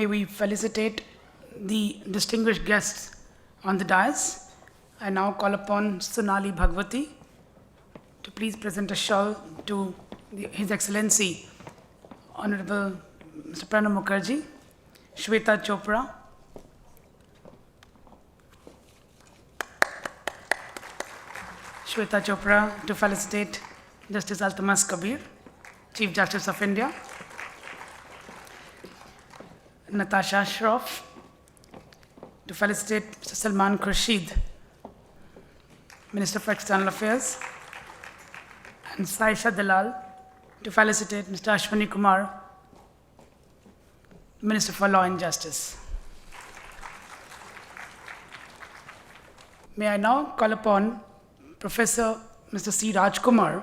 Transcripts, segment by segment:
may we felicitate the distinguished guests on the dais. I now call upon Sonali Bhagwati to please present a shawl to His Excellency Honorable Mr. Pranab Mukherjee, Shweta Chopra, to felicitate Justice Altamas Kabir, Chief Justice of India, Natasha Shroff, to felicitate Mr. Salman Khurshid, Minister for External Affairs, and Saisha Dalal, to felicitate Mr. Ashwani Kumar, Minister for Law and Justice. May I now call upon Professor Mr. C. Rajkumar,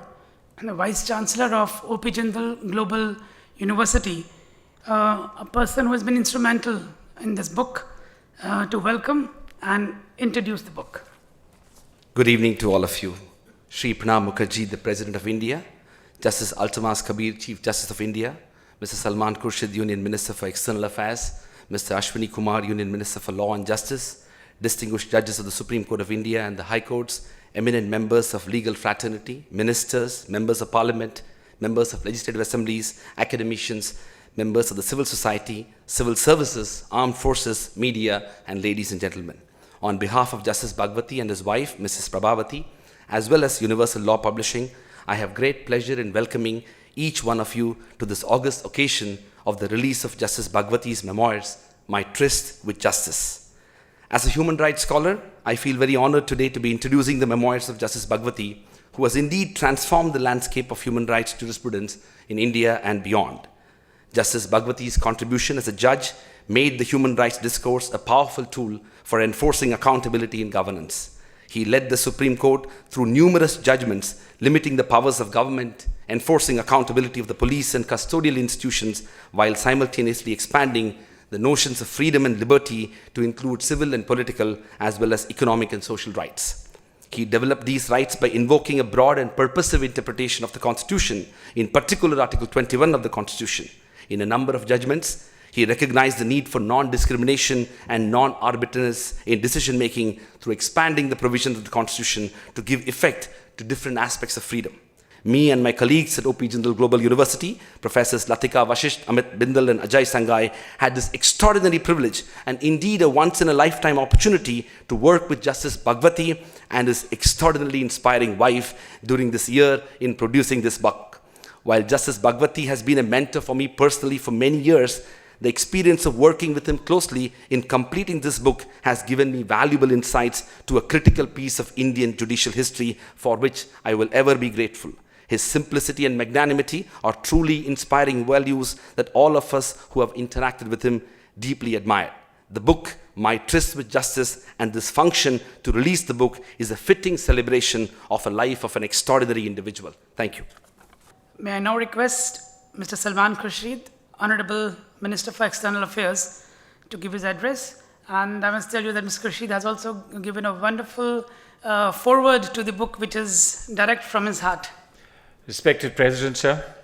the Vice Chancellor of O.P. Jindal Global University, a person who has been instrumental in this book, to welcome and introduce the book. Good evening to all of you. Shri Pranab Mukherjee, the President of India, Justice Altamas Kabir, Chief Justice of India, Mr. Salman Khurshid, Union Minister for External Affairs, Mr. Ashwani Kumar, Union Minister for Law and Justice, distinguished judges of the Supreme Court of India and the High Courts, eminent members of legal fraternity, ministers, members of parliament, members of legislative assemblies, academicians, members of the civil society, civil services, armed forces, media, and ladies and gentlemen. On behalf of Justice Bhagwati and his wife, Mrs. Prabhavati, as well as Universal Law Publishing, I have great pleasure in welcoming each one of you to this august occasion of the release of Justice Bhagwati's Memoirs, My Tryst with Justice. As a human rights scholar, I feel very honored today to be introducing the memoirs of Justice Bhagwati, who has indeed transformed the landscape of human rights jurisprudence in India and beyond. Justice Bhagwati's contribution as a judge made the human rights discourse a powerful tool for enforcing accountability in governance. He led the Supreme Court through numerous judgments limiting the powers of government, enforcing accountability of the police and custodial institutions, while simultaneously expanding the notions of freedom and liberty to include civil and political as well as economic and social rights. He developed these rights by invoking a broad and purposive interpretation of the Constitution, in particular Article 21 of the Constitution. In a number of judgments, he recognized the need for non-discrimination and non-arbitrariness in decision-making through expanding the provisions of the Constitution to give effect to different aspects of freedom. Me and my colleagues at O.P. Jindal Global University, Professors Latika Vashisht, Amit Bindal, and Ajay Sangai, had this extraordinary privilege and indeed a once-in-a-lifetime opportunity to work with Justice Bhagwati and his extraordinarily inspiring wife during this year in producing this book. While Justice Bhagwati has been a mentor for me personally for many years, the experience of working with him closely in completing this book has given me valuable insights to a critical piece of Indian judicial history for which I will ever be grateful. His simplicity and magnanimity are truly inspiring values that all of us who have interacted with him deeply admire. The book, My Tryst with Justice, and this function to release the book is a fitting celebration of a life of an extraordinary individual. Thank you. May I now request Mr. Salman Khurshid, Honorable Minister for External Affairs, to give his address. And I must tell you that Mr. Khurshid has also given a wonderful foreword to the book, which is direct from his heart. Respected President, sir,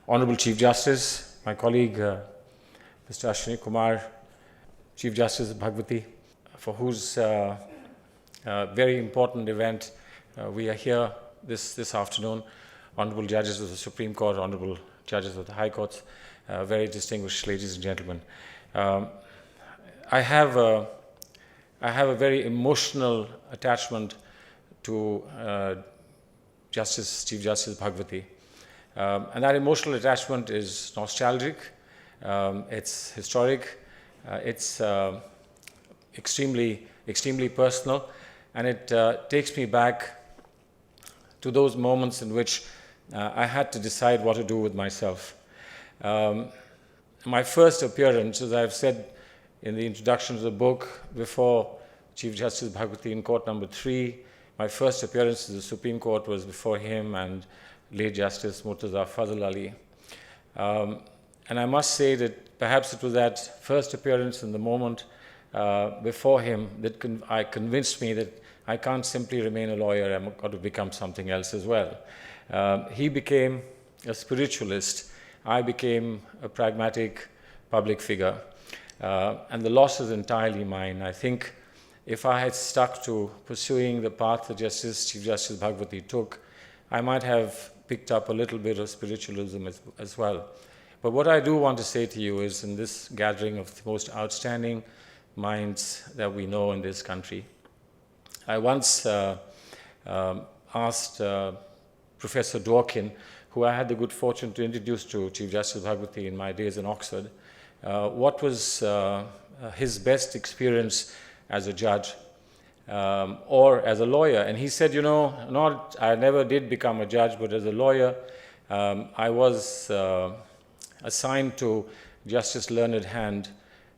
Honorable Chief Justice, my colleague Mr. Ashwani Kumar, Chief Justice Bhagwati, for whose very important event we are here this afternoon, Honorable Judges of the Supreme Court, Honorable Judges of the High Courts, very distinguished ladies and gentlemen. I have a very emotional attachment to Chief Justice Bhagwati. And that emotional attachment is nostalgic, it's historic, it's extremely personal, and it takes me back to those moments in which I had to decide what to do with myself. My first appearance, as I've said in the introduction to the book, before Chief Justice Bhagwati in Court number 3, my first appearance to the Supreme Court was before him and late Justice Murtaza Fazl Ali. And I must say that perhaps it was that first appearance in the moment before him that convinced me that I can't simply remain a lawyer, I've got to become something else as well. He became a spiritualist. I became a pragmatic public figure. and the loss is entirely mine. I think if I had stuck to pursuing the path that Chief Justice Bhagwati took, I might have picked up a little bit of spiritualism as well. But what I do want to say to you is, in this gathering of the most outstanding minds that we know in this country, I once asked Professor Dworkin, who I had the good fortune to introduce to Chief Justice Bhagwati in my days in Oxford, what was his best experience as a judge or as a lawyer. And he said, you know, I never did become a judge, but as a lawyer, I was assigned to Justice Learned Hand,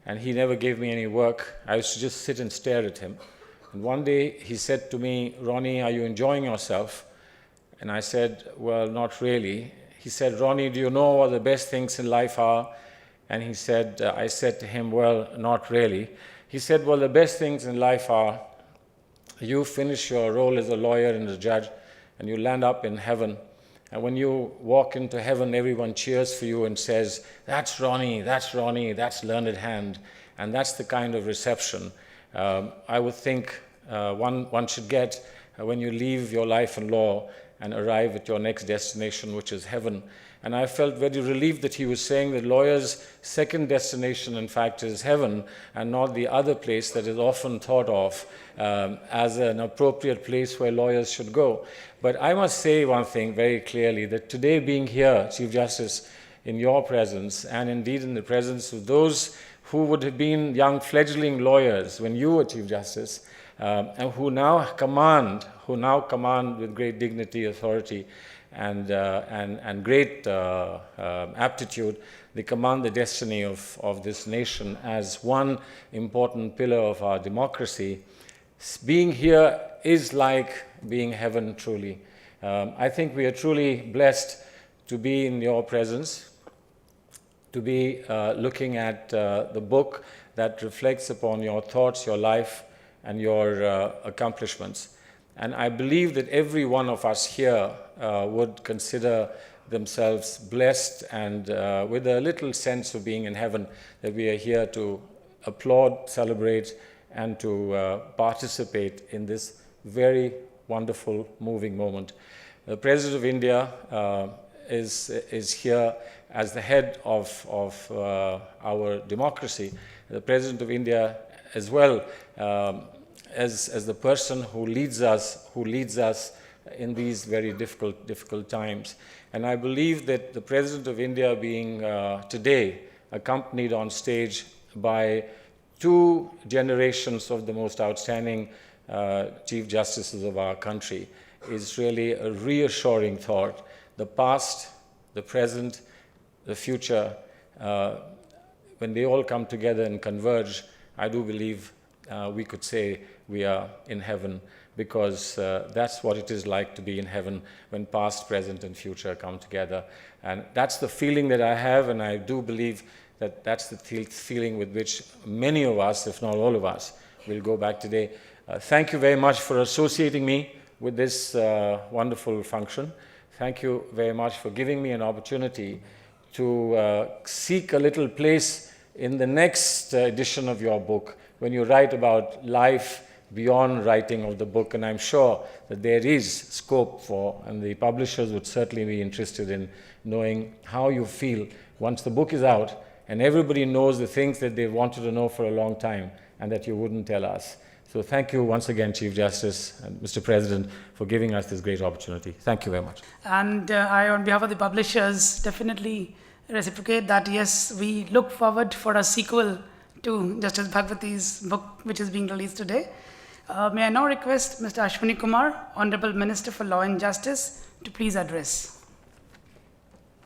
and he never gave me any work. I used to just sit and stare at him. And one day he said to me, Ronnie, are you enjoying yourself? And I said, well, not really. He said, Ronnie, do you know what the best things in life are? And he said, I said to him, well, not really. He said, well, the best things in life are you finish your role as a lawyer and a judge, and you land up in heaven. And when you walk into heaven, everyone cheers for you and says, that's Ronnie, that's Learned Hand. And that's the kind of reception I would think one should get when you leave your life in law and arrive at your next destination, which is heaven. And I felt very relieved that he was saying that lawyers' second destination, in fact, is heaven, and not the other place that is often thought of as an appropriate place where lawyers should go. But I must say one thing very clearly, that today being here, Chief Justice, in your presence, and indeed in the presence of those who would have been young fledgling lawyers when you were Chief Justice, and who now command with great dignity, authority, and great aptitude, they command the destiny of this nation as one important pillar of our democracy. Being here is like being heaven, truly. I think we are truly blessed to be in your presence, to be looking at the book that reflects upon your thoughts, your life, and your accomplishments. And I believe that every one of us here would consider themselves blessed and with a little sense of being in heaven, that we are here to applaud, celebrate, and to participate in this very wonderful, moving moment. The President of India is here as the head of our democracy. The President of India as well, as the person who leads us in these very difficult times. And I believe that the President of India being today accompanied on stage by two generations of the most outstanding Chief Justices of our country is really a reassuring thought. The past, the present, the future, when they all come together and converge, I do believe we could say we are in heaven, because that's what it is like to be in heaven when past, present, and future come together. And that's the feeling that I have, and I do believe that that's the feeling with which many of us, if not all of us, will go back today. Thank you very much for associating me with this wonderful function. Thank you very much for giving me an opportunity to seek a little place in the next edition of your book, when you write about life beyond writing of the book. And I'm sure that there is scope for, and the publishers would certainly be interested in knowing how you feel once the book is out and everybody knows the things that they wanted to know for a long time and that you wouldn't tell us. So thank you once again, Chief Justice and Mr. President, for giving us this great opportunity. Thank you very much. And I, on behalf of the publishers, definitely reciprocate that, yes, we look forward for a sequel to Justice Bhagwati's book, which is being released today. May I now request Mr. Ashwini Kumar, Honorable Minister for Law and Justice, to please address.